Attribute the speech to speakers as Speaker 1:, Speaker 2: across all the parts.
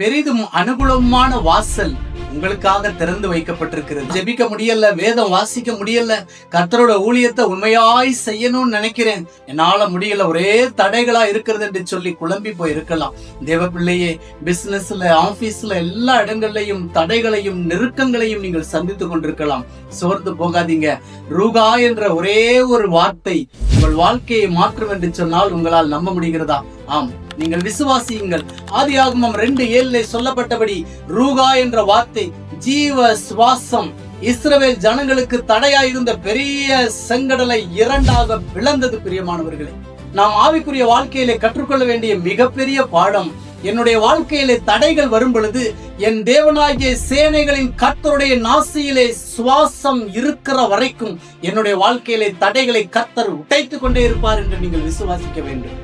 Speaker 1: பெரிதும் அனுகூலமான வாசல் உங்களுக்காக திறந்து வைக்கப்பட்டிருக்கிறது. ஜெபிக்க முடியல, வேதம் வாசிக்க முடியல, கர்த்தரோட ஊழியத்தை உண்மையாய் செய்யணும்னு நினைக்கிறேன், என்னால முடியல, ஒரே தடைகளா இருக்கிறது என்று சொல்லி குழம்பி போய் இருக்கலாம். தேவ பிள்ளையே, பிசினஸ்ல, ஆபீஸ்ல, எல்லா இடங்கள்லையும் தடைகளையும் நெருக்கங்களையும் நீங்கள் சந்தித்து கொண்டிருக்கலாம். சோர்ந்து போகாதீங்க. ரூகா என்ற ஒரே ஒரு வார்த்தை உங்கள் வாழ்க்கையை மாற்றும் என்று சொன்னால் உங்களால் நம்ப முடிகிறதா? ஆம், நீங்கள் விசுவாசியுங்கள். ஆதியாகமம் 2:7 சொல்லப்பட்டபடி ரூகா என்ற வார்த்தை ஜீவ சுவாசம். இஸ்ரவேல் ஜனங்களுக்கு தடையா இருந்த பெரிய செங்கடலை இரண்டாக பிளந்தது. பிரியமானவர்களே, நாம் ஆவிக்குரிய வாழ்க்கையிலே கற்றுக்கொள்ள வேண்டிய மிகப்பெரிய பாடம், என்னுடைய வாழ்க்கையிலே தடைகள் வரும் பொழுது என் தேவனாகிய சேனைகளின் கர்த்தருடைய நாசியிலே சுவாசம் இருக்கிற வரைக்கும் என்னுடைய வாழ்க்கையிலே தடைகளை கர்த்தர் உடைத்துக் கொண்டே இருப்பார் என்று நீங்கள் விசுவாசிக்க வேண்டும்.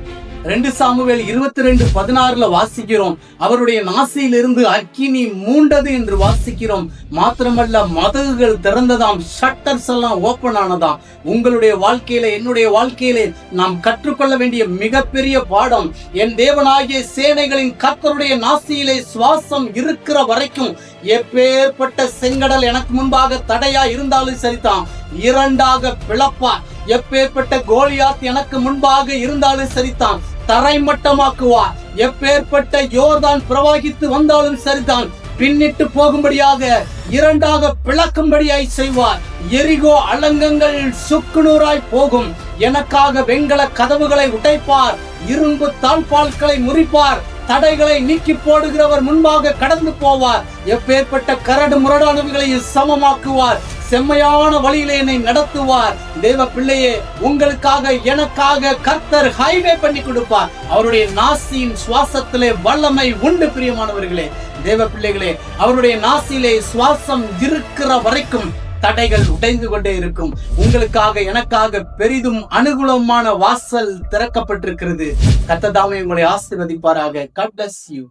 Speaker 1: 2 சாமுவேல் 22:16 வாசிக்கிறோம், அவருடைய நாசியிலிருந்து அக்கினி மூண்டது என்று வாசிக்கிறோம். மாத்திரமல்ல, மதகுகள் திறந்ததாம், ஷட்டர்ஸ் எல்லாம் ஓபன் ஆனதாம். உங்களுடைய வாழ்க்கையில, என்னுடைய வாழ்க்கையிலே நாம் கற்றுக்கொள்ள வேண்டிய மிகப்பெரிய பாடம், என் தேவனாகிய சேனைகளின் கர்த்தருடைய நாசியிலே சுவாசம் இருக்கிற வரைக்கும் எப்பேற்பட்ட செங்கடல் எனக்கு முன்பாக தடையா இருந்தாலும் சரிதான், இரண்டாக பிளப்பார். எப்பேற்பட்ட கோலியாத் எனக்கு முன்பாக இருந்தாலும் சரிதான், தரைமட்டமாக்குவார். எப்பேற்பட்ட யோர்தான் பிரவாகித்து வந்தாலும் சரிதான், பின்னிட்டு போகும்படியாக இரண்டாக பிளக்கும்படியாய் செய்வார். எரிகோ அலங்கங்கள் சுக்குநூறாய் போகும். எனக்காக வெண்கல கதவுகளை உடைப்பார், இரும்பு தாழ்பால்களை முறிப்பார். தடைகளை நீக்கி போடுகிறவர் முன்பாக கடந்து போவார். எப்பேற்பட்ட கரடு முரடானவைகளையும் சமமாக்குவார். செம்மையான வழியிலே என்னை நடத்துவார். தேவ பிள்ளையே, உங்களுக்காக எனக்காக கர்த்தர் ஹைவே பண்ணி கொடுப்பார். அவருடைய நாசியின் சுவாசத்திலே வல்லமை உண்டு. பிரியமானவர்களே, தேவ பிள்ளைகளே, அவருடைய நாசியிலே சுவாசம் இருக்கிற வரைக்கும் தடைகள் உடைந்து கொண்டே இருக்கும். உங்களுக்காக எனக்காக பெரிதும் அனுகூலமான வாசல் திறக்கப்பட்டிருக்கிறது. கர்த்தர் தாமே உங்களை ஆசீர்வதிப்பாராக. God bless you.